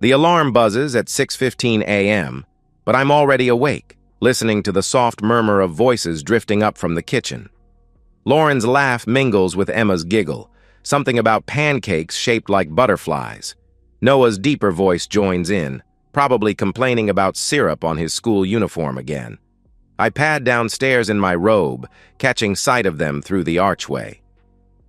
The alarm buzzes at 6:15 a.m., but I'm already awake, listening to the soft murmur of voices drifting up from the kitchen. Lauren's laugh mingles with Emma's giggle, something about pancakes shaped like butterflies. Noah's deeper voice joins in, probably complaining about syrup on his school uniform again. I pad downstairs in my robe, catching sight of them through the archway.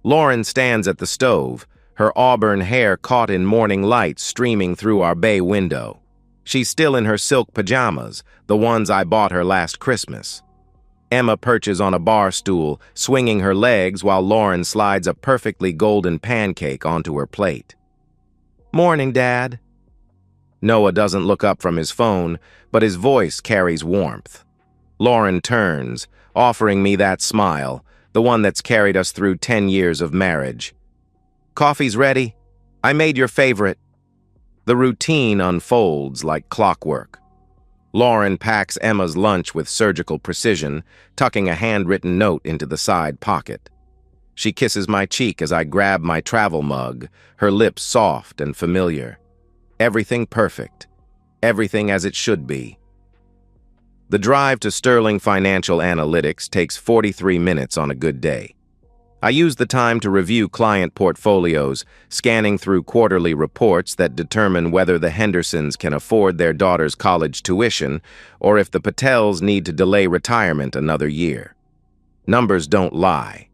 Lauren stands at the stove, her auburn hair caught in morning light streaming through our bay window. She's still in her silk pajamas, the ones I bought her last Christmas. Emma perches on a bar stool, swinging her legs while Lauren slides a perfectly golden pancake onto her plate. "Morning, Dad." Noah doesn't look up from his phone, but his voice carries warmth. Lauren turns, offering me that smile, the one that's carried us through 10 years of marriage. "Coffee's ready. I made your favorite." The routine unfolds like clockwork. Lauren packs Emma's lunch with surgical precision, tucking a handwritten note into the side pocket. She kisses my cheek as I grab my travel mug, her lips soft and familiar. Everything perfect. Everything as it should be. The drive to Sterling Financial Analytics takes 43 minutes on a good day. I use the time to review client portfolios, scanning through quarterly reports that determine whether the Hendersons can afford their daughter's college tuition or if the Patels need to delay retirement another year. Numbers don't lie.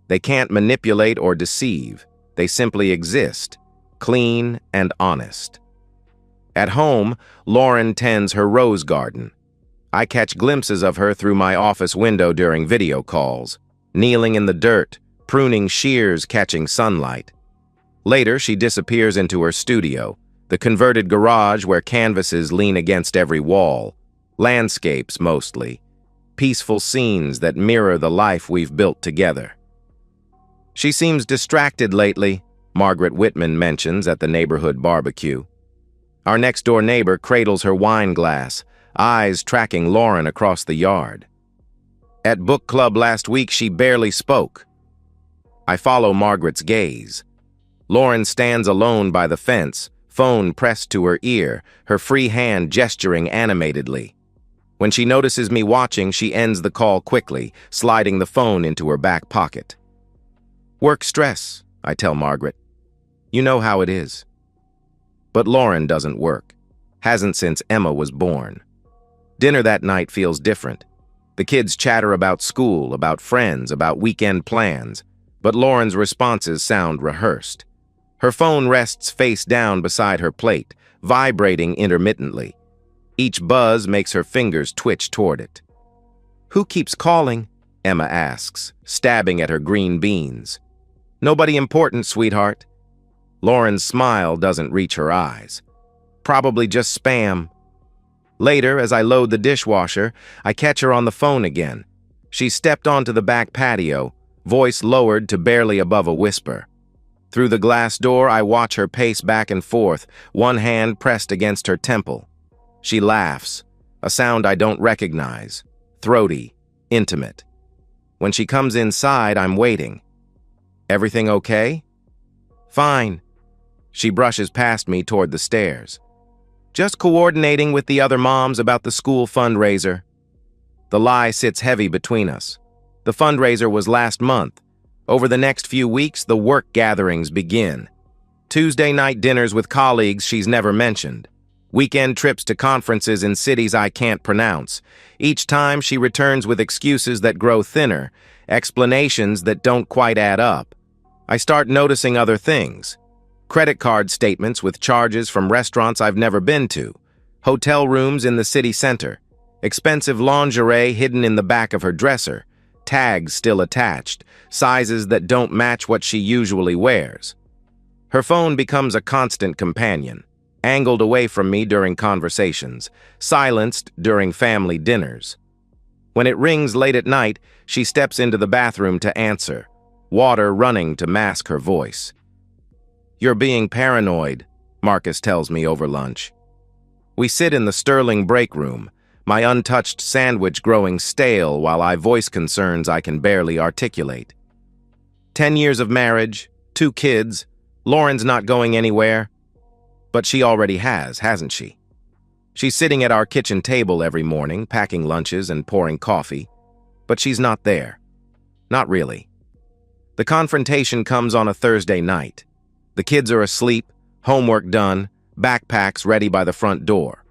They can't manipulate or deceive. They simply exist, clean and honest. At home, Lauren tends her rose garden. I catch glimpses of her through my office window during video calls, kneeling in the dirt, pruning shears catching sunlight. Later, she disappears into her studio, the converted garage where canvases lean against every wall, landscapes mostly, peaceful scenes that mirror the life we've built together. "She seems distracted lately," Margaret Whitman mentions at the neighborhood barbecue. Our next-door neighbor cradles her wine glass, eyes tracking Lauren across the yard. "At book club last week, she barely spoke." I follow Margaret's gaze. Lauren stands alone by the fence, phone pressed to her ear, her free hand gesturing animatedly. When she notices me watching, she ends the call quickly, sliding the phone into her back pocket. "Work stress," I tell Margaret. "You know how it is." But Lauren doesn't work. Hasn't since Emma was born. Dinner that night feels different. The kids chatter about school, about friends, about weekend plans, but Lauren's responses sound rehearsed. Her phone rests face down beside her plate, vibrating intermittently. Each buzz makes her fingers twitch toward it. "Who keeps calling?" Emma asks, stabbing at her green beans. "Nobody important, sweetheart." Lauren's smile doesn't reach her eyes. "Probably just spam." Later, as I load the dishwasher, I catch her on the phone again. She stepped onto the back patio, voice lowered to barely above a whisper. Through the glass door, I watch her pace back and forth, one hand pressed against her temple. She laughs, a sound I don't recognize, throaty, intimate. When she comes inside, I'm waiting. "Everything okay?" "Fine." She brushes past me toward the stairs. "Just coordinating with the other moms about the school fundraiser." The lie sits heavy between us. The fundraiser was last month. Over the next few weeks, the work gatherings begin. Tuesday night dinners with colleagues she's never mentioned. Weekend trips to conferences in cities I can't pronounce. Each time she returns with excuses that grow thinner, explanations that don't quite add up. I start noticing other things. Credit card statements with charges from restaurants I've never been to, hotel rooms in the city center, expensive lingerie hidden in the back of her dresser, tags still attached, sizes that don't match what she usually wears. Her phone becomes a constant companion, angled away from me during conversations, silenced during family dinners. When it rings late at night, she steps into the bathroom to answer, water running to mask her voice. "You're being paranoid," Marcus tells me over lunch. We sit in the Sterling break room, my untouched sandwich growing stale while I voice concerns I can barely articulate. 10 years of marriage, 2 kids, Lauren's not going anywhere. But she already has, hasn't she? She's sitting at our kitchen table every morning, packing lunches and pouring coffee. But she's not there. Not really. The confrontation comes on a Thursday night. The kids are asleep, homework done, backpacks ready by the front door.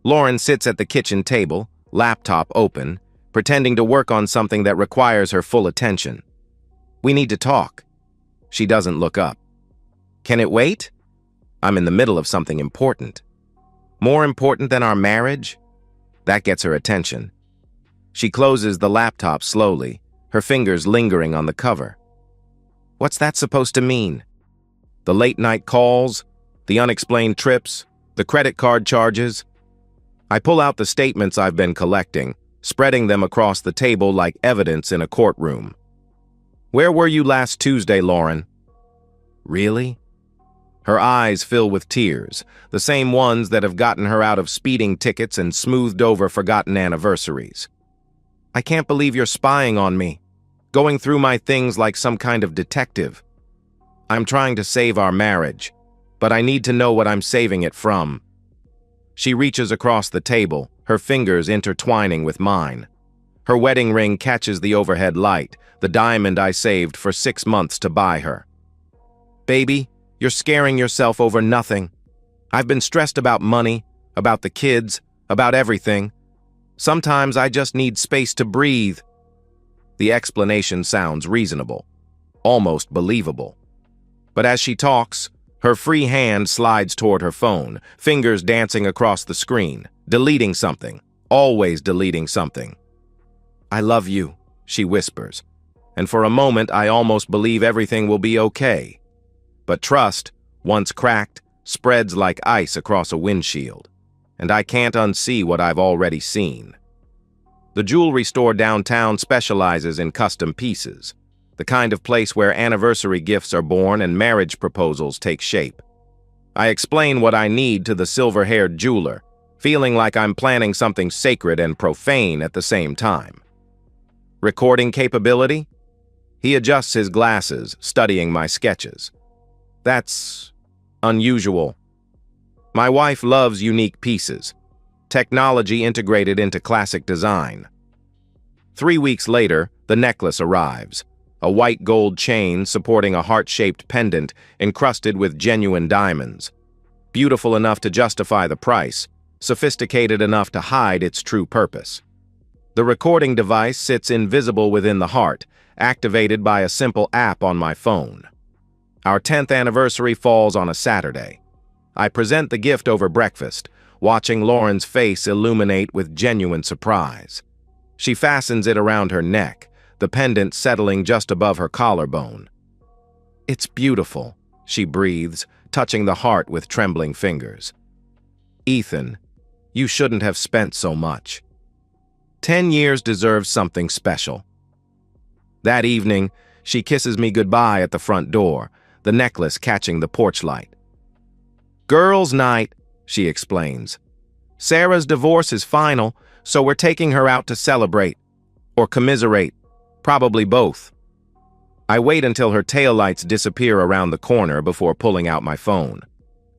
Lauren sits at the kitchen table, laptop open, pretending to work on something that requires her full attention. We need to talk. She doesn't look up. Can it wait? I'm in the middle of something important. More important than our marriage? That gets her attention. She closes the laptop slowly, her fingers lingering on the cover. What's that supposed to mean? The late-night calls, the unexplained trips, the credit card charges? I pull out the statements I've been collecting, spreading them across the table like evidence in a courtroom. Where were you last Tuesday, Lauren? Really? Her eyes fill with tears, the same ones that have gotten her out of speeding tickets and smoothed over forgotten anniversaries. I can't believe you're spying on me, going through my things like some kind of detective. I'm trying to save our marriage, but I need to know what I'm saving it from. She reaches across the table, her fingers intertwining with mine. Her wedding ring catches the overhead light, the diamond I saved for 6 months to buy her. Baby, you're scaring yourself over nothing. I've been stressed about money, about the kids, about everything. Sometimes I just need space to breathe. The explanation sounds reasonable, almost believable. But as she talks, her free hand slides toward her phone, fingers dancing across the screen, deleting something, always deleting something. I love you, she whispers, and for a moment I almost believe everything will be okay. But trust, once cracked, spreads like ice across a windshield, and I can't unsee what I've already seen. The jewelry store downtown specializes in custom pieces, the kind of place where anniversary gifts are born and marriage proposals take shape. I explain what I need to the silver-haired jeweler, feeling like I'm planning something sacred and profane at the same time. Recording capability? He adjusts his glasses, studying my sketches. That's unusual. My wife loves unique pieces, technology integrated into classic design. 3 weeks later, the necklace arrives, a white gold chain supporting a heart-shaped pendant encrusted with genuine diamonds. Beautiful enough to justify the price, sophisticated enough to hide its true purpose. The recording device sits invisible within the heart, activated by a simple app on my phone. Our 10th anniversary falls on a Saturday. I present the gift over breakfast, watching Lauren's face illuminate with genuine surprise. She fastens it around her neck, the pendant settling just above her collarbone. It's beautiful, she breathes, touching the heart with trembling fingers. Ethan, you shouldn't have spent so much. 10 years deserves something special. That evening, she kisses me goodbye at the front door, the necklace catching the porch light. Girls' night, she explains. Sarah's divorce is final, so we're taking her out to celebrate. Or commiserate. Probably both. I wait until her taillights disappear around the corner before pulling out my phone.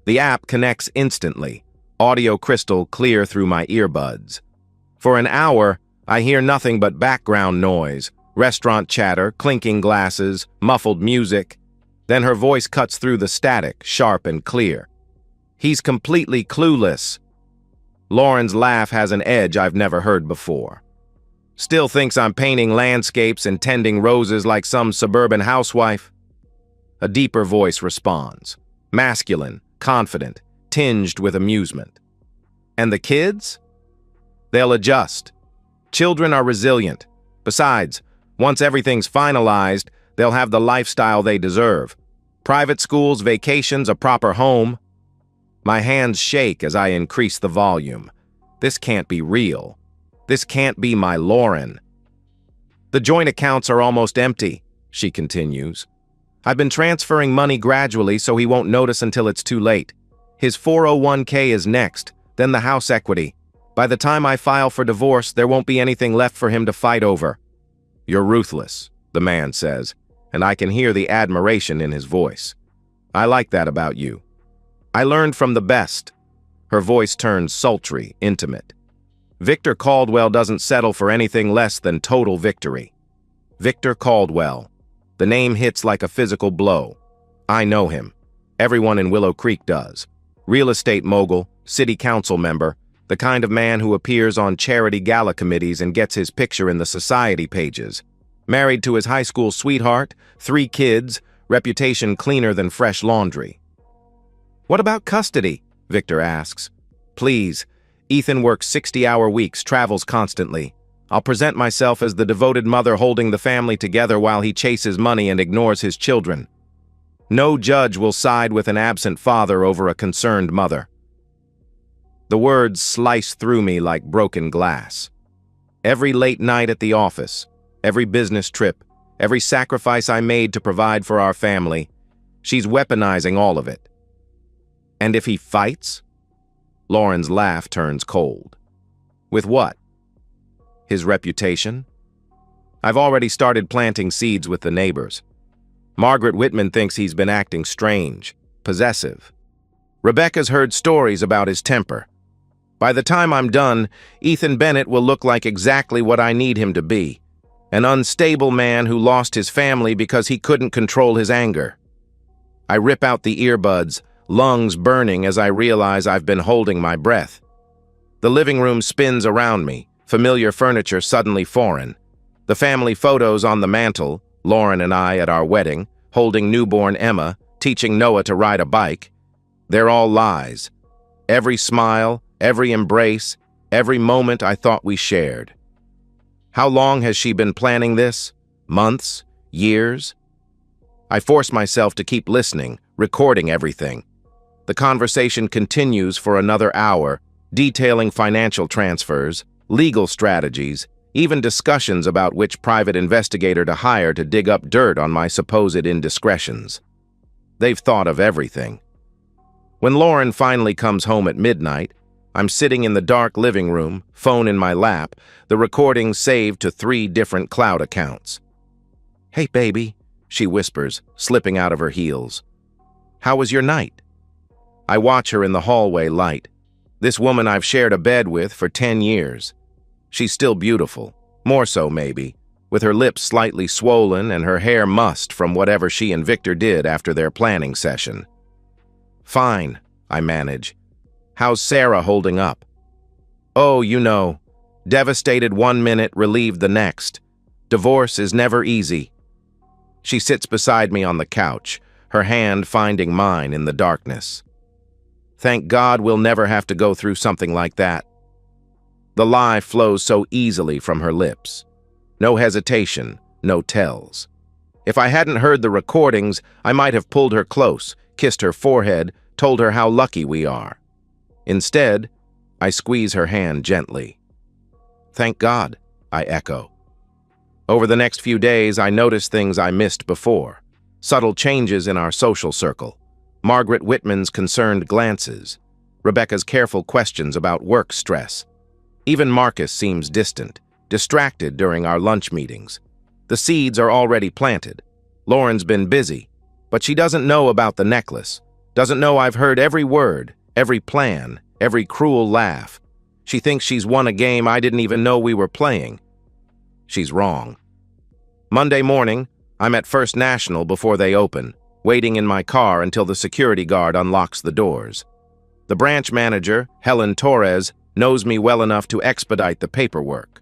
The app connects instantly, audio crystal clear through my earbuds. For an hour, I hear nothing but background noise, restaurant chatter, clinking glasses, muffled music. Then her voice cuts through the static, sharp and clear. He's completely clueless. Lauren's laugh has an edge I've never heard before. Still thinks I'm painting landscapes and tending roses like some suburban housewife? A deeper voice responds, masculine, confident, tinged with amusement. And the kids? They'll adjust. Children are resilient. Besides, once everything's finalized, they'll have the lifestyle they deserve. Private schools, vacations, a proper home. My hands shake as I increase the volume. This can't be real. This can't be my Lauren. The joint accounts are almost empty, she continues. I've been transferring money gradually so he won't notice until it's too late. His 401k is next, then the house equity. By the time I file for divorce, there won't be anything left for him to fight over. You're ruthless, the man says, and I can hear the admiration in his voice. I like that about you. I learned from the best. Her voice turned sultry, intimate. Victor Caldwell doesn't settle for anything less than total victory. Victor Caldwell. The name hits like a physical blow. I know him. Everyone in Willow Creek does. Real estate mogul, city council member, the kind of man who appears on charity gala committees and gets his picture in the society pages. Married to his high school sweetheart, 3 kids, reputation cleaner than fresh laundry. What about custody? Victor asks. Please. Ethan works 60-hour weeks, travels constantly. I'll present myself as the devoted mother holding the family together while he chases money and ignores his children. No judge will side with an absent father over a concerned mother. The words slice through me like broken glass. Every late night at the office, every business trip, every sacrifice I made to provide for our family, she's weaponizing all of it. And if he fights? Lauren's laugh turns cold. With what? His reputation? I've already started planting seeds with the neighbors. Margaret Whitman thinks he's been acting strange, possessive. Rebecca's heard stories about his temper. By the time I'm done, Ethan Bennett will look like exactly what I need him to be. An unstable man who lost his family because he couldn't control his anger. I rip out the earbuds, lungs burning as I realize I've been holding my breath. The living room spins around me, familiar furniture suddenly foreign. The family photos on the mantle, Lauren and I at our wedding, holding newborn Emma, teaching Noah to ride a bike. They're all lies. Every smile, every embrace, every moment I thought we shared. How long has she been planning this? Months? Years? I force myself to keep listening, recording everything. The conversation continues for another hour, detailing financial transfers, legal strategies, even discussions about which private investigator to hire to dig up dirt on my supposed indiscretions. They've thought of everything. When Lauren finally comes home at midnight, I'm sitting in the dark living room, phone in my lap, the recording saved to 3 different cloud accounts. Hey, baby, she whispers, slipping out of her heels. How was your night? I watch her in the hallway light. This woman I've shared a bed with for 10 years. She's still beautiful, more so maybe, with her lips slightly swollen and her hair mussed from whatever she and Victor did after their planning session. Fine, I manage. How's Sarah holding up? Oh, you know, devastated 1 minute, relieved the next. Divorce is never easy. She sits beside me on the couch, her hand finding mine in the darkness. Thank God we'll never have to go through something like that. The lie flows so easily from her lips. No hesitation, no tells. If I hadn't heard the recordings, I might have pulled her close, kissed her forehead, told her how lucky we are. Instead, I squeeze her hand gently. Thank God, I echo. Over the next few days, I notice things I missed before. Subtle changes in our social circle. Margaret Whitman's concerned glances. Rebecca's careful questions about work stress. Even Marcus seems distant, distracted during our lunch meetings. The seeds are already planted. Lauren's been busy, but she doesn't know about the necklace. Doesn't know I've heard every word, every plan, every cruel laugh. She thinks she's won a game I didn't even know we were playing. She's wrong. Monday morning, I'm at First National before they open, waiting in my car until the security guard unlocks the doors. The branch manager, Helen Torres, knows me well enough to expedite the paperwork.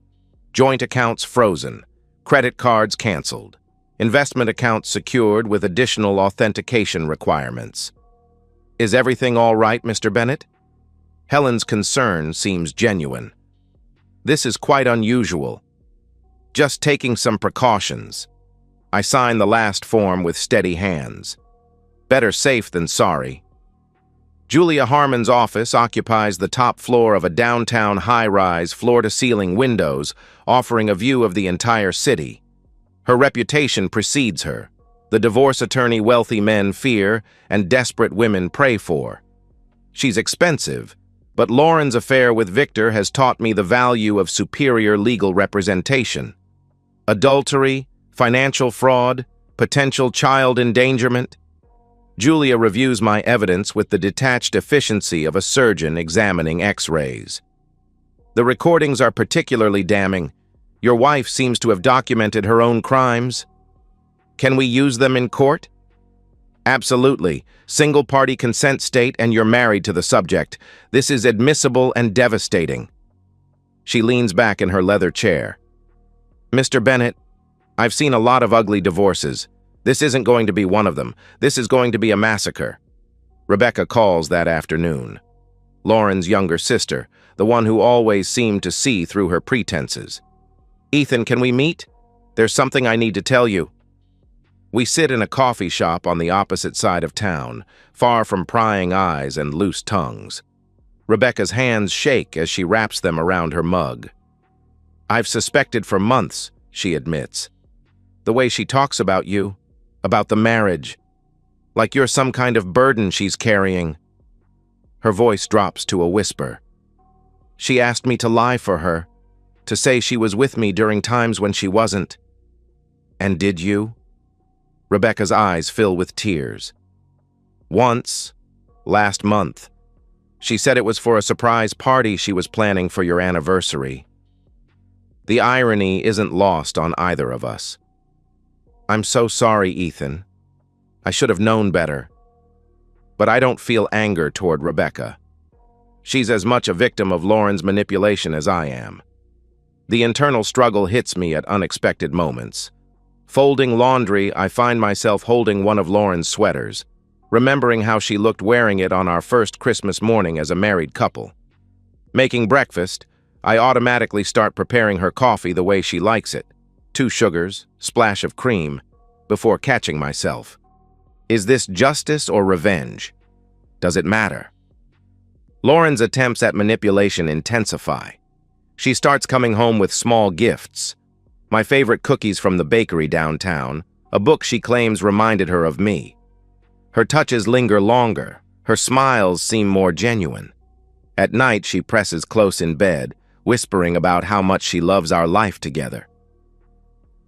Joint accounts frozen, credit cards canceled, investment accounts secured with additional authentication requirements. Is everything all right, Mr. Bennett? Helen's concern seems genuine. This is quite unusual. Just taking some precautions. I sign the last form with steady hands. Better safe than sorry. Julia Harmon's office occupies the top floor of a downtown high-rise, floor-to-ceiling windows, offering a view of the entire city. Her reputation precedes her, the divorce attorney wealthy men fear and desperate women pray for. She's expensive, but Lauren's affair with Victor has taught me the value of superior legal representation. Adultery, financial fraud, potential child endangerment. Julia reviews my evidence with the detached efficiency of a surgeon examining X-rays. The recordings are particularly damning. Your wife seems to have documented her own crimes. Can we use them in court? Absolutely. Single-party consent state and you're married to the subject. This is admissible and devastating. She leans back in her leather chair. Mr. Bennett, I've seen a lot of ugly divorces. This isn't going to be one of them. This is going to be a massacre. Rebecca calls that afternoon. Lauren's younger sister, the one who always seemed to see through her pretenses. Ethan, can we meet? There's something I need to tell you. We sit in a coffee shop on the opposite side of town, far from prying eyes and loose tongues. Rebecca's hands shake as she wraps them around her mug. I've suspected for months, she admits. The way she talks about you, about the marriage, like you're some kind of burden she's carrying. Her voice drops to a whisper. She asked me to lie for her, to say she was with me during times when she wasn't. And did you? Rebecca's eyes fill with tears. Once, last month, she said it was for a surprise party she was planning for your anniversary. The irony isn't lost on either of us. I'm so sorry, Ethan. I should have known better. But I don't feel anger toward Rebecca. She's as much a victim of Lauren's manipulation as I am. The internal struggle hits me at unexpected moments. Folding laundry, I find myself holding one of Lauren's sweaters, remembering how she looked wearing it on our first Christmas morning as a married couple. Making breakfast, I automatically start preparing her coffee the way she likes it. 2 sugars, splash of cream, before catching myself. Is this justice or revenge? Does it matter? Lauren's attempts at manipulation intensify. She starts coming home with small gifts. My favorite cookies from the bakery downtown, a book she claims reminded her of me. Her touches linger longer, her smiles seem more genuine. At night, she presses close in bed, whispering about how much she loves our life together.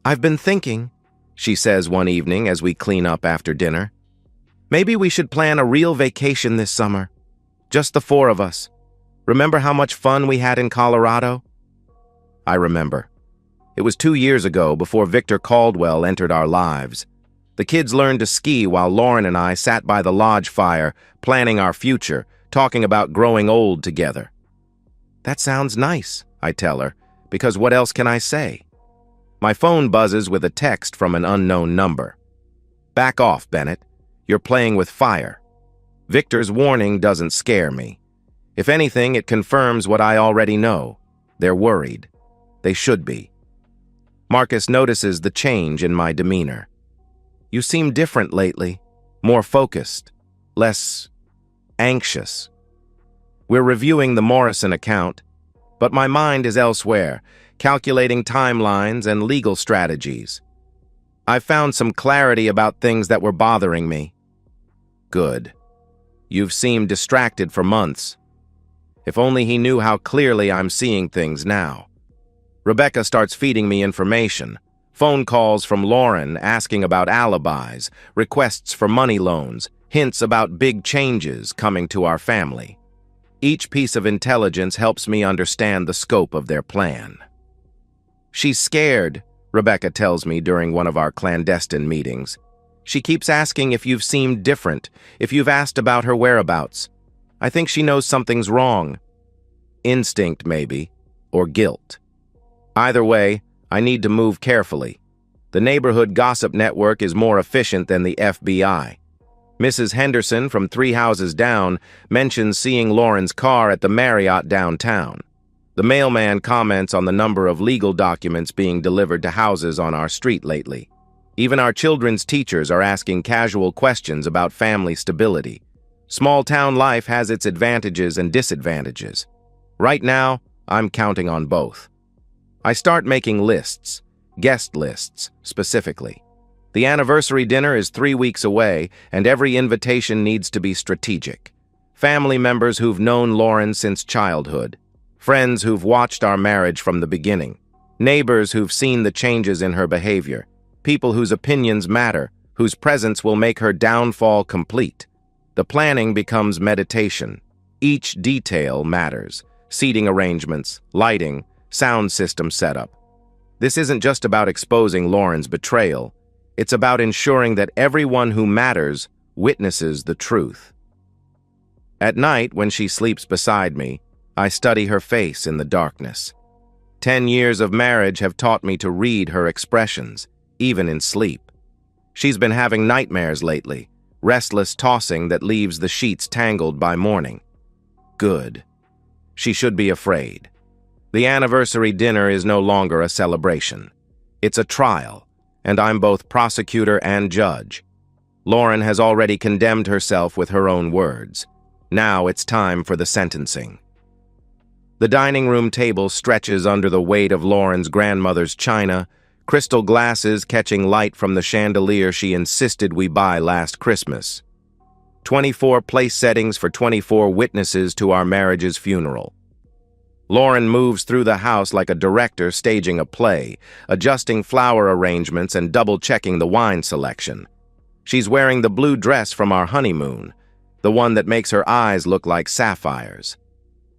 I've been thinking, she says one evening as we clean up after dinner. Maybe we should plan a real vacation this summer. Just the 4 of us. Remember how much fun we had in Colorado? I remember. It was 2 years ago, before Victor Caldwell entered our lives. The kids learned to ski while Lauren and I sat by the lodge fire, planning our future, talking about growing old together. That sounds nice, I tell her, because what else can I say? My phone buzzes with a text from an unknown number. Back off, Bennett. You're playing with fire. Victor's warning doesn't scare me. If anything, it confirms what I already know. They're worried. They should be. Marcus notices the change in my demeanor. You seem different lately, more focused, less anxious. We're reviewing the Morrison account, but my mind is elsewhere, calculating timelines and legal strategies. I've found some clarity about things that were bothering me. Good. You've seemed distracted for months. If only he knew how clearly I'm seeing things now. Rebecca starts feeding me information. Phone calls from Lauren asking about alibis, requests for money loans, hints about big changes coming to our family. Each piece of intelligence helps me understand the scope of their plan. She's scared, Rebecca tells me during one of our clandestine meetings. She keeps asking if you've seemed different, if you've asked about her whereabouts. I think she knows something's wrong. Instinct, maybe, or guilt. Either way, I need to move carefully. The neighborhood gossip network is more efficient than the FBI. Mrs. Henderson from 3 houses down mentions seeing Lauren's car at the Marriott downtown. The mailman comments on the number of legal documents being delivered to houses on our street lately. Even our children's teachers are asking casual questions about family stability. Small-town life has its advantages and disadvantages. Right now, I'm counting on both. I start making lists, guest lists, specifically. The anniversary dinner is 3 weeks away, and every invitation needs to be strategic. Family members who've known Lauren since childhood. Friends who've watched our marriage from the beginning. Neighbors who've seen the changes in her behavior. People whose opinions matter, whose presence will make her downfall complete. The planning becomes meditation. Each detail matters. Seating arrangements, lighting, sound system setup. This isn't just about exposing Lauren's betrayal. It's about ensuring that everyone who matters witnesses the truth. At night, when she sleeps beside me, I study her face in the darkness. 10 years of marriage have taught me to read her expressions, even in sleep. She's been having nightmares lately, restless tossing that leaves the sheets tangled by morning. Good. She should be afraid. The anniversary dinner is no longer a celebration. It's a trial, and I'm both prosecutor and judge. Lauren has already condemned herself with her own words. Now it's time for the sentencing. The dining room table stretches under the weight of Lauren's grandmother's china, crystal glasses catching light from the chandelier she insisted we buy last Christmas. 24 place settings for 24 witnesses to our marriage's funeral. Lauren moves through the house like a director staging a play, adjusting flower arrangements and double-checking the wine selection. She's wearing the blue dress from our honeymoon, the one that makes her eyes look like sapphires.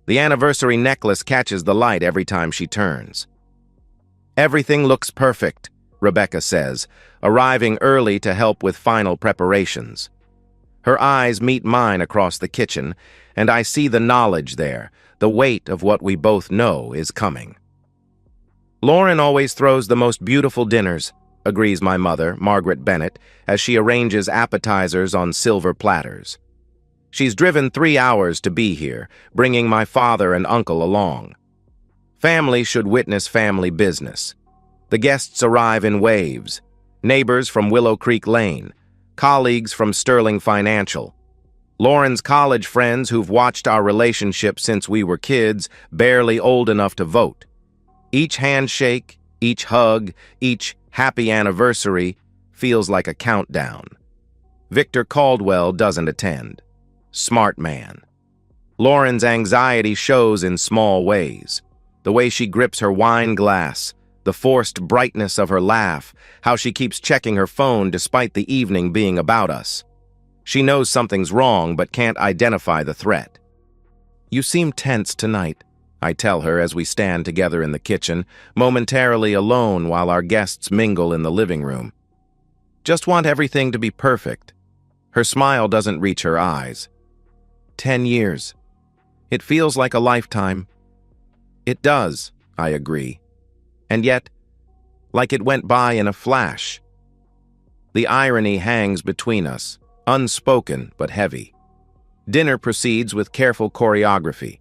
The anniversary necklace catches the light every time she turns. "Everything looks perfect," Rebecca says, arriving early to help with final preparations. Her eyes meet mine across the kitchen, and I see the knowledge there, the weight of what we both know is coming. "Lauren always throws the most beautiful dinners," agrees my mother, Margaret Bennett, as she arranges appetizers on silver platters. She's driven 3 hours to be here, bringing my father and uncle along. Family should witness family business. The guests arrive in waves. Neighbors from Willow Creek Lane, colleagues from Sterling Financial, Lauren's college friends who've watched our relationship since we were kids, barely old enough to vote. Each handshake, each hug, each happy anniversary feels like a countdown. Victor Caldwell doesn't attend. Smart man. Lauren's anxiety shows in small ways. The way she grips her wine glass, the forced brightness of her laugh, how she keeps checking her phone despite the evening being about us. She knows something's wrong but can't identify the threat. "You seem tense tonight," I tell her as we stand together in the kitchen, momentarily alone while our guests mingle in the living room. "Just want everything to be perfect." Her smile doesn't reach her eyes. 10 years. It feels like a lifetime. It does, I agree. And yet, like it went by in a flash. The irony hangs between us, unspoken but heavy. Dinner proceeds with careful choreography.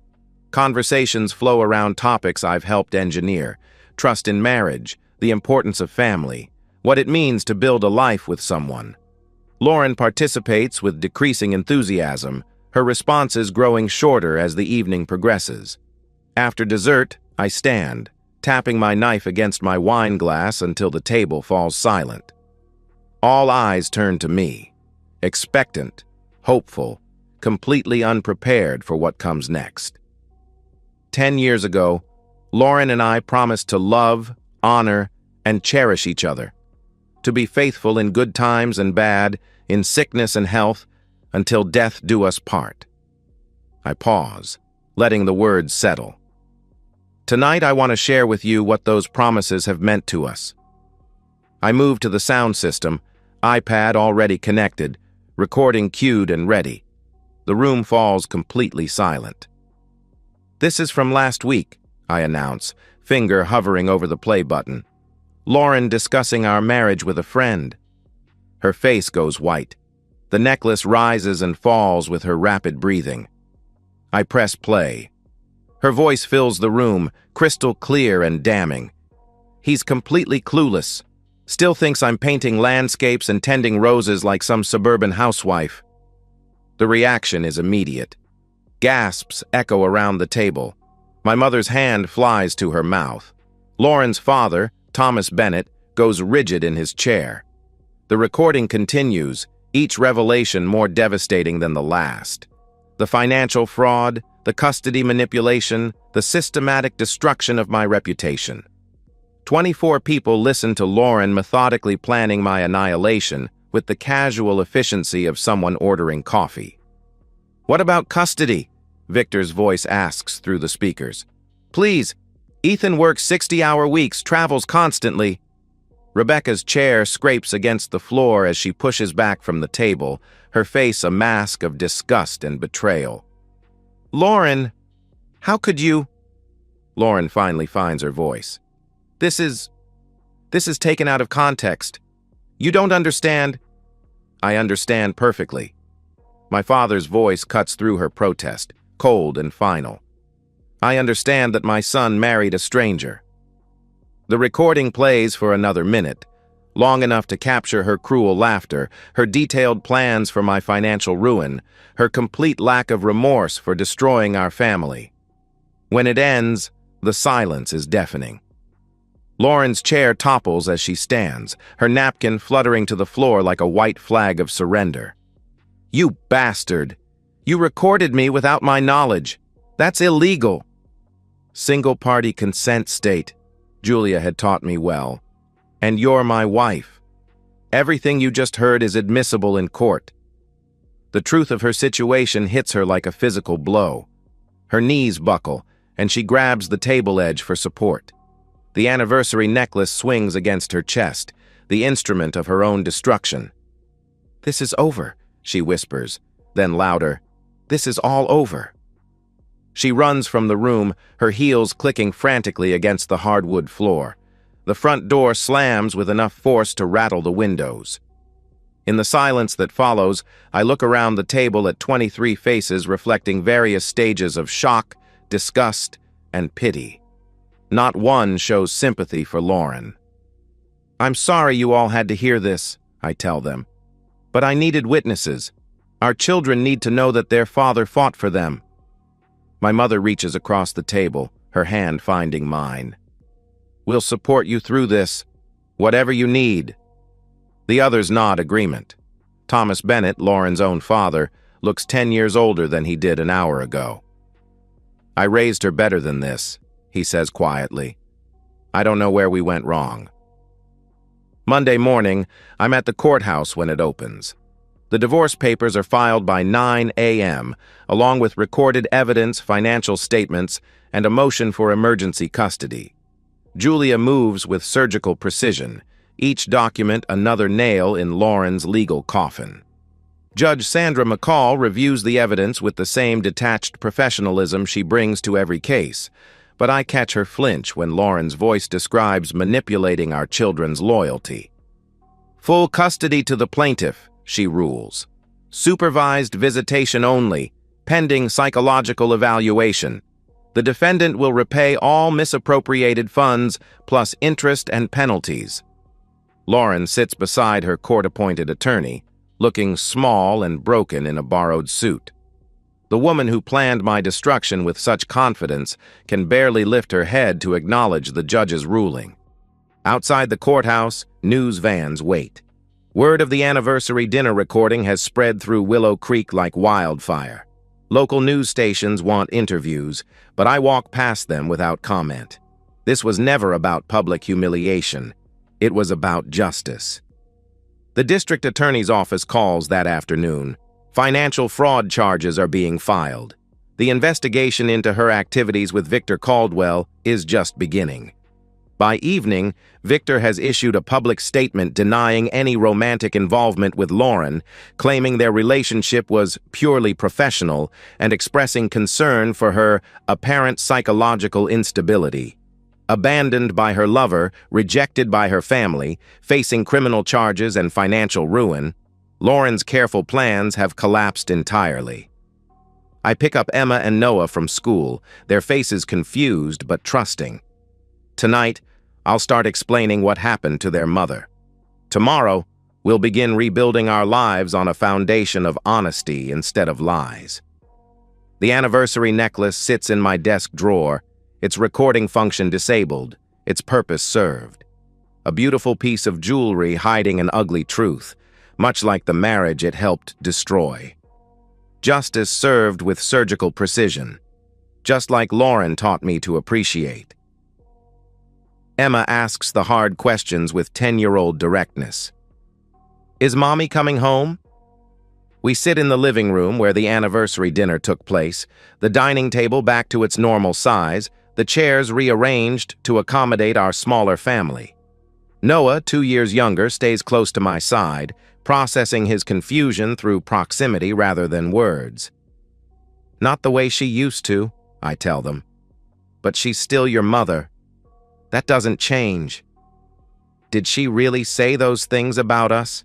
Conversations flow around topics I've helped engineer: trust in marriage, the importance of family, what it means to build a life with someone. Lauren participates with decreasing enthusiasm, her responses growing shorter as the evening progresses. After dessert, I stand, tapping my knife against my wine glass until the table falls silent. All eyes turn to me, expectant, hopeful, completely unprepared for what comes next. 10 years ago, Lauren and I promised to love, honor, and cherish each other, to be faithful in good times and bad, in sickness and health, until death do us part. I pause, letting the words settle. Tonight I want to share with you what those promises have meant to us. I move to the sound system, iPad already connected, recording cued and ready. The room falls completely silent. "This is from last week," I announce, finger hovering over the play button. "Lauren discussing our marriage with a friend." Her face goes white. The necklace rises and falls with her rapid breathing. I press play. Her voice fills the room, crystal clear and damning. "He's completely clueless. Still thinks I'm painting landscapes and tending roses like some suburban housewife." The reaction is immediate. Gasps echo around the table. My mother's hand flies to her mouth. Lauren's father, Thomas Bennett, goes rigid in his chair. The recording continues, each revelation more devastating than the last. The financial fraud, the custody manipulation, the systematic destruction of my reputation. 24 people listened to Lauren methodically planning my annihilation, with the casual efficiency of someone ordering coffee. "What about custody?" Victor's voice asks through the speakers. "Please, Ethan works 60-hour weeks, travels constantly." Rebecca's chair scrapes against the floor as she pushes back from the table, her face a mask of disgust and betrayal. "Lauren, how could you—" Lauren finally finds her voice. This is taken out of context. You don't understand." "I understand perfectly." My father's voice cuts through her protest, cold and final. "I understand that my son married a stranger." The recording plays for another minute, long enough to capture her cruel laughter, her detailed plans for my financial ruin, her complete lack of remorse for destroying our family. When it ends, the silence is deafening. Lauren's chair topples as she stands, her napkin fluttering to the floor like a white flag of surrender. "You bastard! You recorded me without my knowledge. That's illegal." Single-party consent state, Julia had taught me well. And you're my wife. Everything you just heard is admissible in court. The truth of her situation hits her like a physical blow. Her knees buckle, and she grabs the table edge for support. The anniversary necklace swings against her chest, the instrument of her own destruction. "This is over," she whispers, then louder, "This is all over." She runs from the room, her heels clicking frantically against the hardwood floor. The front door slams with enough force to rattle the windows. In the silence that follows, I look around the table at 23 faces reflecting various stages of shock, disgust, and pity. Not one shows sympathy for Lauren. "I'm sorry you all had to hear this," I tell them. "But I needed witnesses. Our children need to know that their father fought for them." My mother reaches across the table, her hand finding mine. "We'll support you through this, whatever you need." The others nod agreement. Thomas Bennett, Lauren's own father, looks 10 years older than he did an hour ago. "I raised her better than this," he says quietly. "I don't know where we went wrong." Monday morning, I'm at the courthouse when it opens. The divorce papers are filed by 9 a.m., along with recorded evidence, financial statements, and a motion for emergency custody. Julia moves with surgical precision, each document another nail in Lauren's legal coffin. Judge Sandra McCall reviews the evidence with the same detached professionalism she brings to every case, but I catch her flinch when Lauren's voice describes manipulating our children's loyalty. "Full custody to the plaintiff," she rules. "Supervised visitation only, pending psychological evaluation. The defendant will repay all misappropriated funds, plus interest and penalties." Lauren sits beside her court-appointed attorney, looking small and broken in a borrowed suit. The woman who planned my destruction with such confidence can barely lift her head to acknowledge the judge's ruling. Outside the courthouse, news vans wait. Word of the anniversary dinner recording has spread through Willow Creek like wildfire. Local news stations want interviews, but I walk past them without comment. This was never about public humiliation. It was about justice. The district attorney's office calls that afternoon. Financial fraud charges are being filed. The investigation into her activities with Victor Caldwell is just beginning. By evening, Victor has issued a public statement denying any romantic involvement with Lauren, claiming their relationship was purely professional and expressing concern for her apparent psychological instability. Abandoned by her lover, rejected by her family, facing criminal charges and financial ruin, Lauren's careful plans have collapsed entirely. I pick up Emma and Noah from school, their faces confused but trusting. Tonight, I'll start explaining what happened to their mother. Tomorrow, we'll begin rebuilding our lives on a foundation of honesty instead of lies. The anniversary necklace sits in my desk drawer, its recording function disabled, its purpose served. A beautiful piece of jewelry hiding an ugly truth, much like the marriage it helped destroy. Justice served with surgical precision, just like Lauren taught me to appreciate. Emma asks the hard questions with 10-year-old directness. Is Mommy coming home? We sit in the living room where the anniversary dinner took place, the dining table back to its normal size, the chairs rearranged to accommodate our smaller family. Noah, 2 years younger, stays close to my side, processing his confusion through proximity rather than words. Not the way she used to, I tell them. But she's still your mother. That doesn't change. Did she really say those things about us?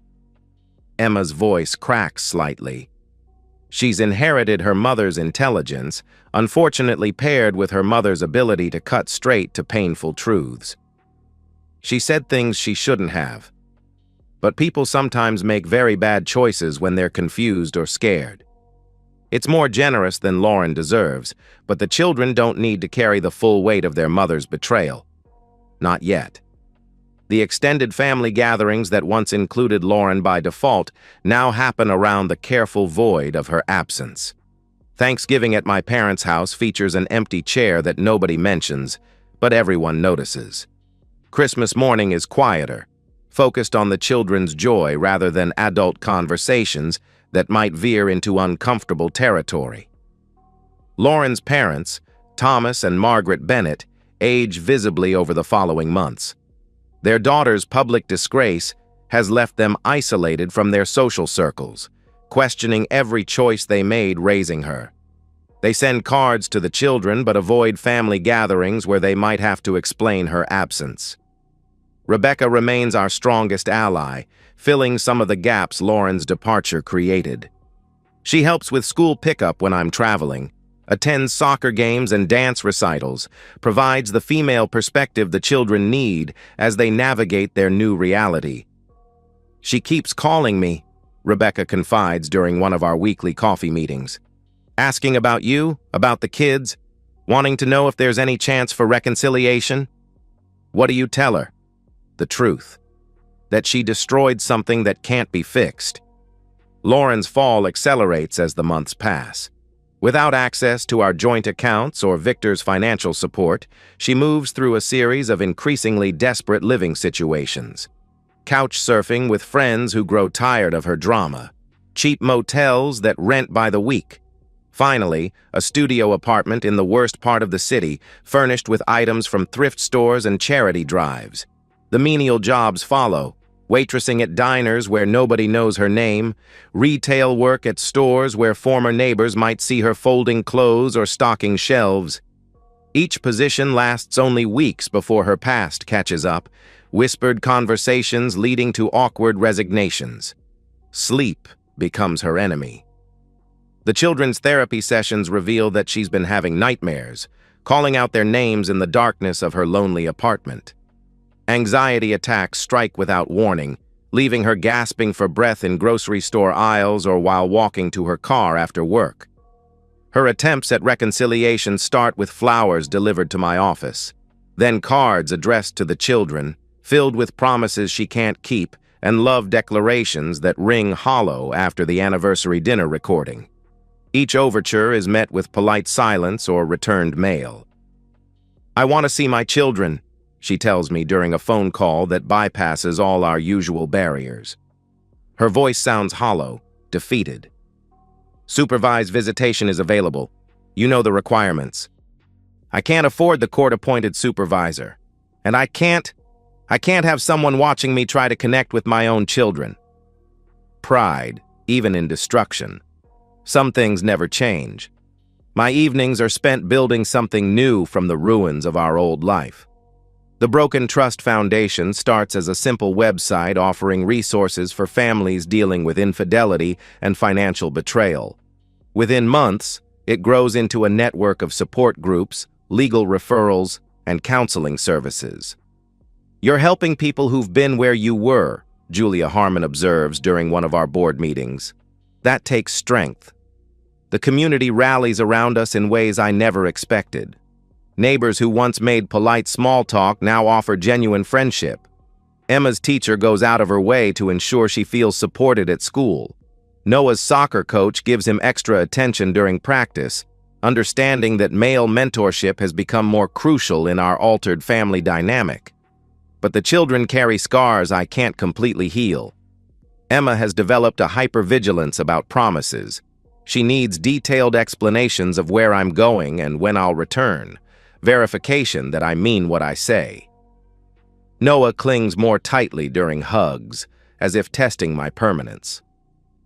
Emma's voice cracks slightly. She's inherited her mother's intelligence, unfortunately paired with her mother's ability to cut straight to painful truths. She said things she shouldn't have. But people sometimes make very bad choices when they're confused or scared. It's more generous than Lauren deserves, but the children don't need to carry the full weight of their mother's betrayal. Not yet. The extended family gatherings that once included Lauren by default now happen around the careful void of her absence. Thanksgiving at my parents' house features an empty chair that nobody mentions, but everyone notices. Christmas morning is quieter, focused on the children's joy rather than adult conversations that might veer into uncomfortable territory. Lauren's parents, Thomas and Margaret Bennett, age visibly over the following months. Their daughter's public disgrace has left them isolated from their social circles, questioning every choice they made raising her. They send cards to the children but avoid family gatherings where they might have to explain her absence. Rebecca remains our strongest ally, filling some of the gaps Lauren's departure created. She helps with school pickup when I'm traveling, attends soccer games and dance recitals, provides the female perspective the children need as they navigate their new reality. She keeps calling me, Rebecca confides during one of our weekly coffee meetings. Asking about you, about the kids, wanting to know if there's any chance for reconciliation. What do you tell her? The truth. That she destroyed something that can't be fixed. Lauren's fall accelerates as the months pass. Without access to our joint accounts or Victor's financial support, she moves through a series of increasingly desperate living situations. Couch surfing with friends who grow tired of her drama. Cheap motels that rent by the week. Finally, a studio apartment in the worst part of the city, furnished with items from thrift stores and charity drives. The menial jobs follow. Waitressing at diners where nobody knows her name, retail work at stores where former neighbors might see her folding clothes or stocking shelves. Each position lasts only weeks before her past catches up, whispered conversations leading to awkward resignations. Sleep becomes her enemy. The children's therapy sessions reveal that she's been having nightmares, calling out their names in the darkness of her lonely apartment. Anxiety attacks strike without warning, leaving her gasping for breath in grocery store aisles or while walking to her car after work. Her attempts at reconciliation start with flowers delivered to my office, then cards addressed to the children, filled with promises she can't keep and love declarations that ring hollow after the anniversary dinner recording. Each overture is met with polite silence or returned mail. "I want to see my children," she tells me during a phone call that bypasses all our usual barriers. Her voice sounds hollow, defeated. "Supervised visitation is available. You know the requirements." "I can't afford the court-appointed supervisor. And I can't have someone watching me try to connect with my own children." Pride, even in destruction. Some things never change. My evenings are spent building something new from the ruins of our old life. The Broken Trust Foundation starts as a simple website offering resources for families dealing with infidelity and financial betrayal. Within months, it grows into a network of support groups, legal referrals, and counseling services. "You're helping people who've been where you were," Julia Harmon observes during one of our board meetings. "That takes strength. The community rallies around us in ways I never expected. Neighbors who once made polite small talk now offer genuine friendship. Emma's teacher goes out of her way to ensure she feels supported at school. Noah's soccer coach gives him extra attention during practice, understanding that male mentorship has become more crucial in our altered family dynamic. But the children carry scars I can't completely heal. Emma has developed a hypervigilance about promises. She needs detailed explanations of where I'm going and when I'll return, verification that I mean what I say. Noah clings more tightly during hugs, as if testing my permanence.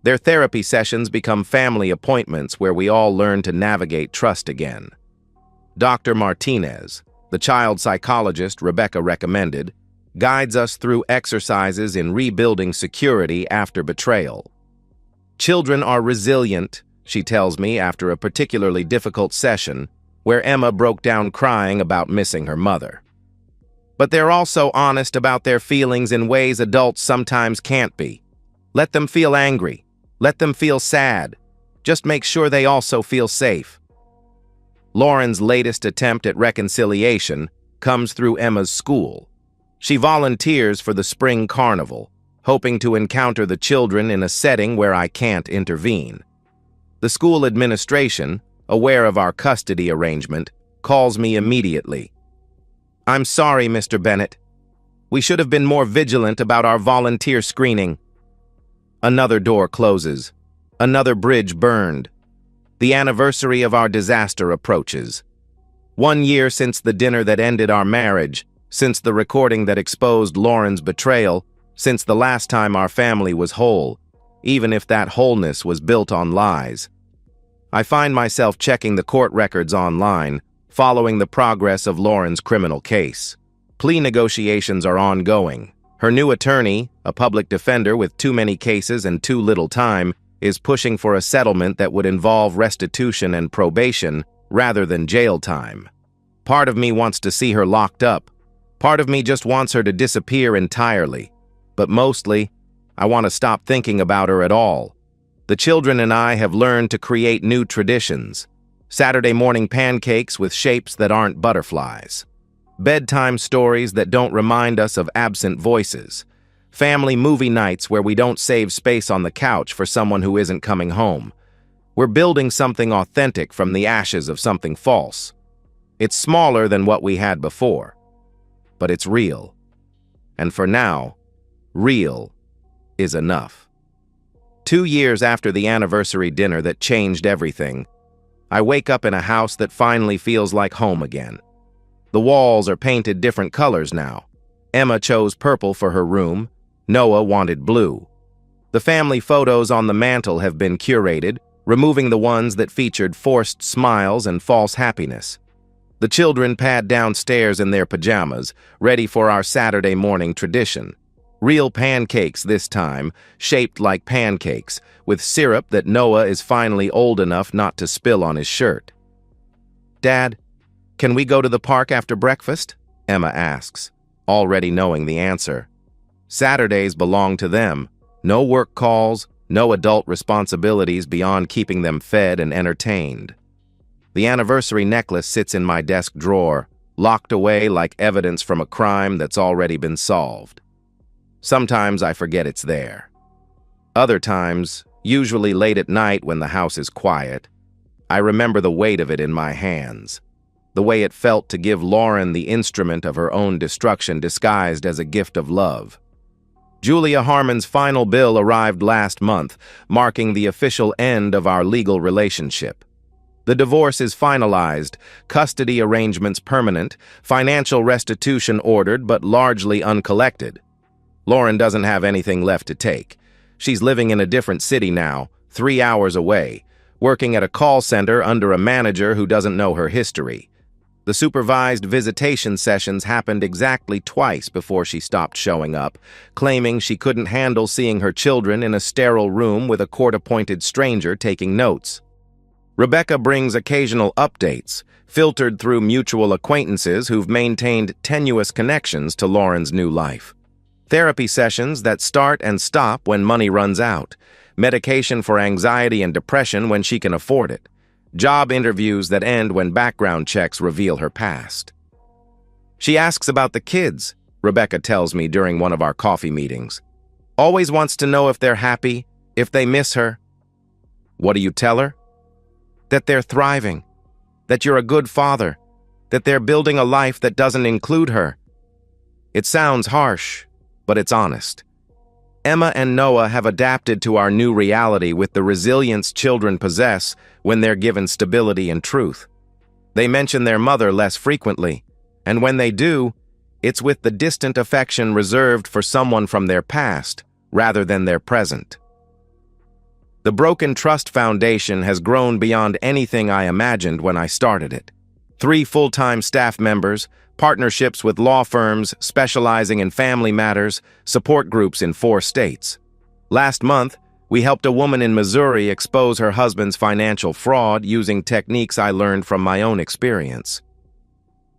Their therapy sessions become family appointments where we all learn to navigate trust again. Dr. Martinez, the child psychologist Rebecca recommended, guides us through exercises in rebuilding security after betrayal. Children are resilient, she tells me after a particularly difficult session where Emma broke down crying about missing her mother. But they're also honest about their feelings in ways adults sometimes can't be. Let them feel angry. Let them feel sad. Just make sure they also feel safe. Lauren's latest attempt at reconciliation comes through Emma's school. She volunteers for the spring carnival, hoping to encounter the children in a setting where I can't intervene. The school administration, aware of our custody arrangement, calls me immediately. "I'm sorry, Mr. Bennett. We should have been more vigilant about our volunteer screening." Another door closes. Another bridge burned. The anniversary of our disaster approaches. 1 year since the dinner that ended our marriage, since the recording that exposed Lauren's betrayal, since the last time our family was whole, even if that wholeness was built on lies. I find myself checking the court records online, following the progress of Lauren's criminal case. Plea negotiations are ongoing. Her new attorney, a public defender with too many cases and too little time, is pushing for a settlement that would involve restitution and probation rather than jail time. Part of me wants to see her locked up. Part of me just wants her to disappear entirely. But mostly, I want to stop thinking about her at all. The children and I have learned to create new traditions. Saturday morning pancakes with shapes that aren't butterflies. Bedtime stories that don't remind us of absent voices. Family movie nights where we don't save space on the couch for someone who isn't coming home. We're building something authentic from the ashes of something false. It's smaller than what we had before, but it's real. And for now, real is enough. 2 years after the anniversary dinner that changed everything, I wake up in a house that finally feels like home again. The walls are painted different colors now. Emma chose purple for her room. Noah wanted blue. The family photos on the mantle have been curated, removing the ones that featured forced smiles and false happiness. The children pad downstairs in their pajamas, ready for our Saturday morning tradition. Real pancakes this time, shaped like pancakes, with syrup that Noah is finally old enough not to spill on his shirt. "Dad, can we go to the park after breakfast?" Emma asks, already knowing the answer. Saturdays belong to them. No work calls, no adult responsibilities beyond keeping them fed and entertained. The anniversary necklace sits in my desk drawer, locked away like evidence from a crime that's already been solved. Sometimes I forget it's there. Other times, usually late at night when the house is quiet, I remember the weight of it in my hands. The way it felt to give Lauren the instrument of her own destruction disguised as a gift of love. Julia Harmon's final bill arrived last month, marking the official end of our legal relationship. The divorce is finalized, custody arrangements permanent, financial restitution ordered but largely uncollected. Lauren doesn't have anything left to take. She's living in a different city now, 3 hours away, working at a call center under a manager who doesn't know her history. The supervised visitation sessions happened exactly twice before she stopped showing up, claiming she couldn't handle seeing her children in a sterile room with a court-appointed stranger taking notes. Rebecca brings occasional updates, filtered through mutual acquaintances who've maintained tenuous connections to Lauren's new life. Therapy sessions that start and stop when money runs out, medication for anxiety and depression when she can afford it, job interviews that end when background checks reveal her past. She asks about the kids, Rebecca tells me during one of our coffee meetings. Always wants to know if they're happy, if they miss her. What do you tell her? That they're thriving, that you're a good father, that they're building a life that doesn't include her. It sounds harsh, but it's honest. Emma and Noah have adapted to our new reality with the resilience children possess when they're given stability and truth. They mention their mother less frequently, and when they do, it's with the distant affection reserved for someone from their past rather than their present. The Broken Trust Foundation has grown beyond anything I imagined when I started it. 3 full-time staff members, partnerships with law firms specializing in family matters, support groups in 4 states. Last month, we helped a woman in Missouri expose her husband's financial fraud using techniques I learned from my own experience.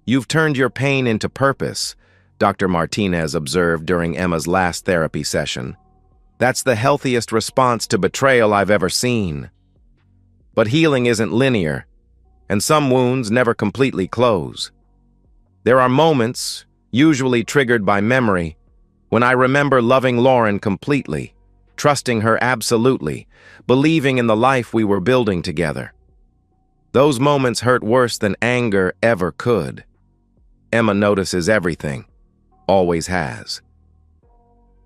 "You've turned your pain into purpose," Dr. Martinez observed during Emma's last therapy session. "That's the healthiest response to betrayal I've ever seen." But healing isn't linear, and some wounds never completely close. There are moments, usually triggered by memory, when I remember loving Lauren completely, trusting her absolutely, believing in the life we were building together. Those moments hurt worse than anger ever could. Emma notices everything, always has.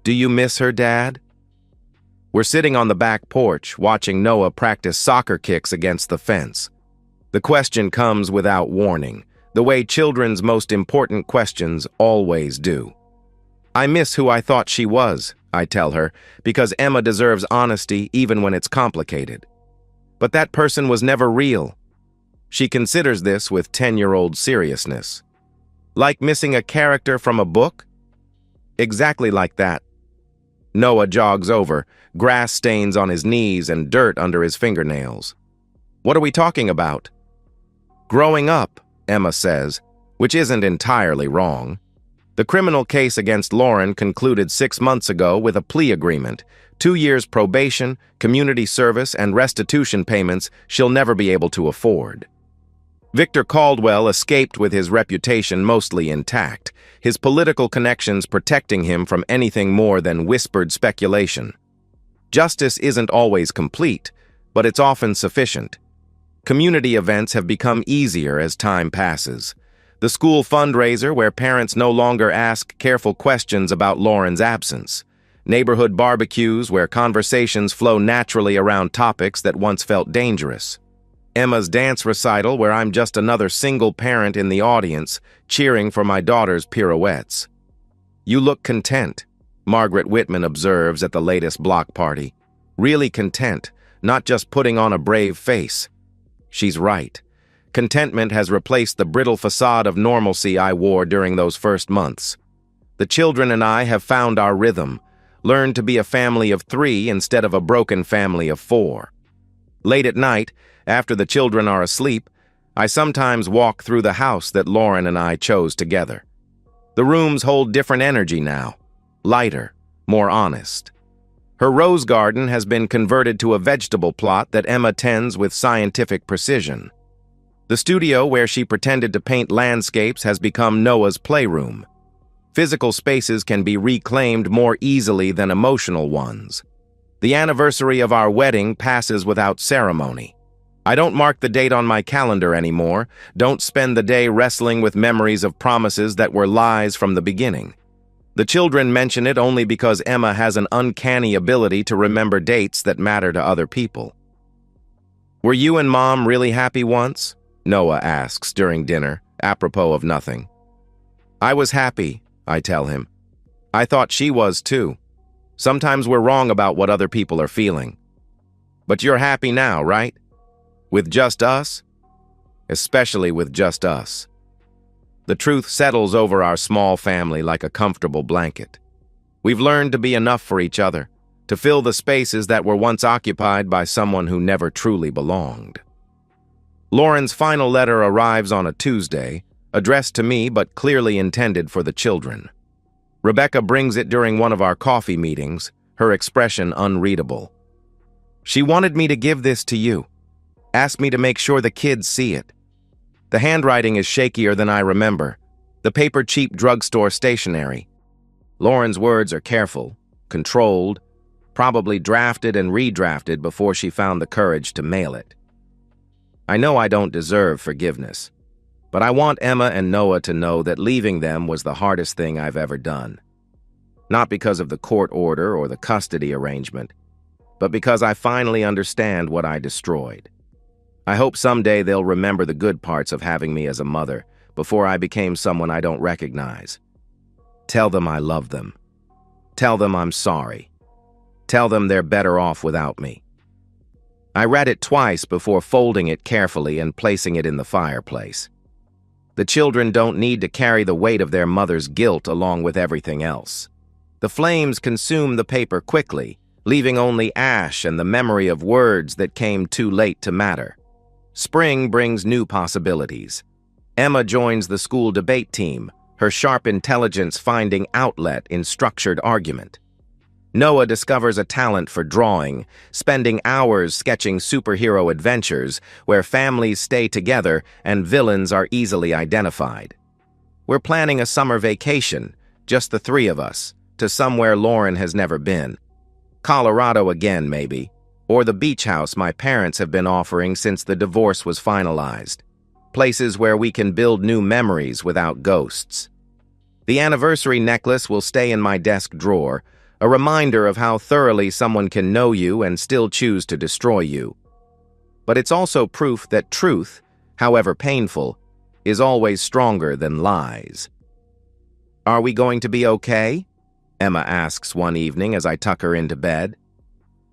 "Do you miss her, Dad?" We're sitting on the back porch, watching Noah practice soccer kicks against the fence. The question comes without warning, the way children's most important questions always do. "I miss who I thought she was," I tell her, because Emma deserves honesty even when it's complicated. But that person was never real. She considers this with 10-year-old seriousness. "Like missing a character from a book?" "Exactly like that." Noah jogs over, grass stains on his knees and dirt under his fingernails. "What are we talking about?" "Growing up," Emma says, which isn't entirely wrong. The criminal case against Lauren concluded 6 months ago with a plea agreement, 2 years probation, community service, and restitution payments she'll never be able to afford. Victor Caldwell escaped with his reputation mostly intact, his political connections protecting him from anything more than whispered speculation. Justice isn't always complete, but it's often sufficient. Community events have become easier as time passes. The school fundraiser where parents no longer ask careful questions about Lauren's absence. Neighborhood barbecues where conversations flow naturally around topics that once felt dangerous. Emma's dance recital where I'm just another single parent in the audience, cheering for my daughter's pirouettes. "You look content," Margaret Whitman observes at the latest block party. "Really content, not just putting on a brave face." She's right. Contentment has replaced the brittle facade of normalcy I wore during those first months. The children and I have found our rhythm, learned to be a family of 3 instead of a broken family of 4. Late at night, after the children are asleep, I sometimes walk through the house that Lauren and I chose together. The rooms hold different energy now, lighter, more honest. Her rose garden has been converted to a vegetable plot that Emma tends with scientific precision. The studio where she pretended to paint landscapes has become Noah's playroom. Physical spaces can be reclaimed more easily than emotional ones. The anniversary of our wedding passes without ceremony. I don't mark the date on my calendar anymore, don't spend the day wrestling with memories of promises that were lies from the beginning. The children mention it only because Emma has an uncanny ability to remember dates that matter to other people. "Were you and Mom really happy once?" Noah asks during dinner, apropos of nothing. "I was happy," I tell him. "I thought she was too. Sometimes we're wrong about what other people are feeling. But you're happy now, right? With just us?" "Especially with just us." The truth settles over our small family like a comfortable blanket. We've learned to be enough for each other, to fill the spaces that were once occupied by someone who never truly belonged. Lauren's final letter arrives on a Tuesday, addressed to me but clearly intended for the children. Rebecca brings it during one of our coffee meetings, her expression unreadable. "She wanted me to give this to you. Asked me to make sure the kids see it." The handwriting is shakier than I remember, the paper cheap drugstore stationery. Lauren's words are careful, controlled, probably drafted and redrafted before she found the courage to mail it. I know I don't deserve forgiveness, but I want Emma and Noah to know that leaving them was the hardest thing I've ever done. Not because of the court order or the custody arrangement, but because I finally understand what I destroyed. I hope someday they'll remember the good parts of having me as a mother before I became someone I don't recognize. Tell them I love them. Tell them I'm sorry. Tell them they're better off without me. I read it twice before folding it carefully and placing it in the fireplace. The children don't need to carry the weight of their mother's guilt along with everything else. The flames consume the paper quickly, leaving only ash and the memory of words that came too late to matter. Spring brings new possibilities. Emma joins the school debate team, her sharp intelligence finding outlet in structured argument. Noah discovers a talent for drawing, spending hours sketching superhero adventures where families stay together and villains are easily identified. We're planning a summer vacation, just the three of us, to somewhere Lauren has never been. Colorado again, maybe, or the beach house my parents have been offering since the divorce was finalized. Places where we can build new memories without ghosts. The anniversary necklace will stay in my desk drawer, a reminder of how thoroughly someone can know you and still choose to destroy you. But it's also proof that truth, however painful, is always stronger than lies. "Are we going to be okay?" Emma asks one evening as I tuck her into bed.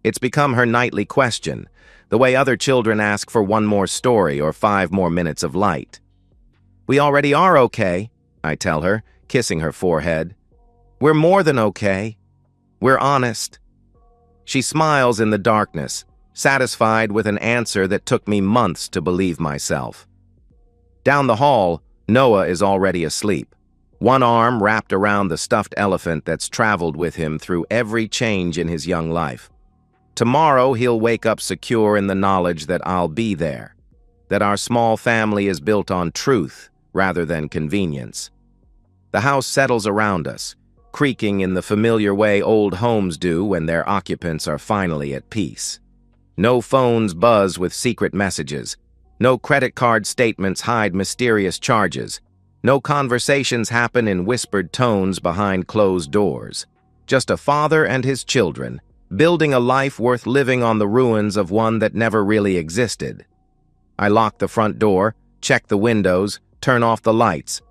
It's become her nightly question, the way other children ask for one more story or 5 more minutes of light. "We already are okay," I tell her, kissing her forehead. "We're more than okay. We're honest." She smiles in the darkness, satisfied with an answer that took me months to believe myself. Down the hall, Noah is already asleep, one arm wrapped around the stuffed elephant that's traveled with him through every change in his young life. Tomorrow he'll wake up secure in the knowledge that I'll be there, that our small family is built on truth rather than convenience. The house settles around us, creaking in the familiar way old homes do when their occupants are finally at peace. No phones buzz with secret messages. No credit card statements hide mysterious charges. No conversations happen in whispered tones behind closed doors. Just a father and his children, building a life worth living on the ruins of one that never really existed. I lock the front door, check the windows, turn off the lights.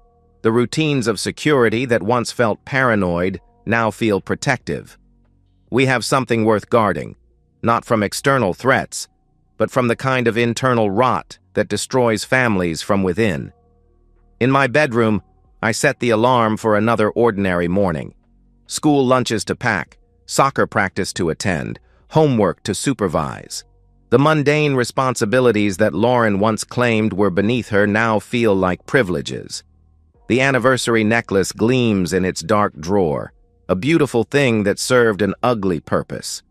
The routines of security that once felt paranoid now feel protective. We have something worth guarding, not from external threats, but from the kind of internal rot that destroys families from within. In my bedroom, I set the alarm for another ordinary morning. School lunches to pack, soccer practice to attend, homework to supervise. The mundane responsibilities that Lauren once claimed were beneath her now feel like privileges. The anniversary necklace gleams in its dark drawer, a beautiful thing that served an ugly purpose.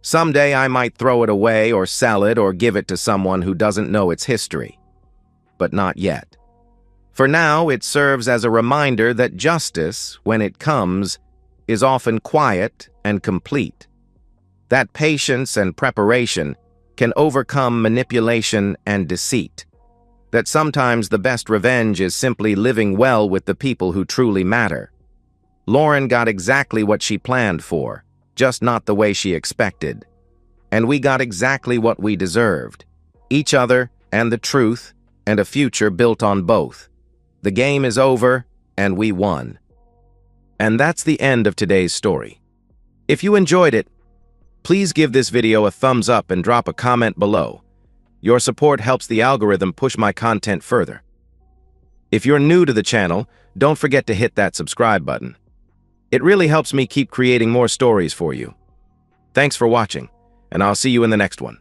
Someday I might throw it away or sell it or give it to someone who doesn't know its history. But not yet. For now, it serves as a reminder that justice, when it comes, is often quiet and complete. That patience and preparation can overcome manipulation and deceit. That sometimes the best revenge is simply living well with the people who truly matter. Lauren got exactly what she planned for, just not the way she expected. And we got exactly what we deserved. Each other and the truth and a future built on both. The game is over and we won. And that's the end of today's story. If you enjoyed it, please give this video a thumbs up and drop a comment below. Your support helps the algorithm push my content further. If you're new to the channel, don't forget to hit that subscribe button. It really helps me keep creating more stories for you. Thanks for watching, and I'll see you in the next one.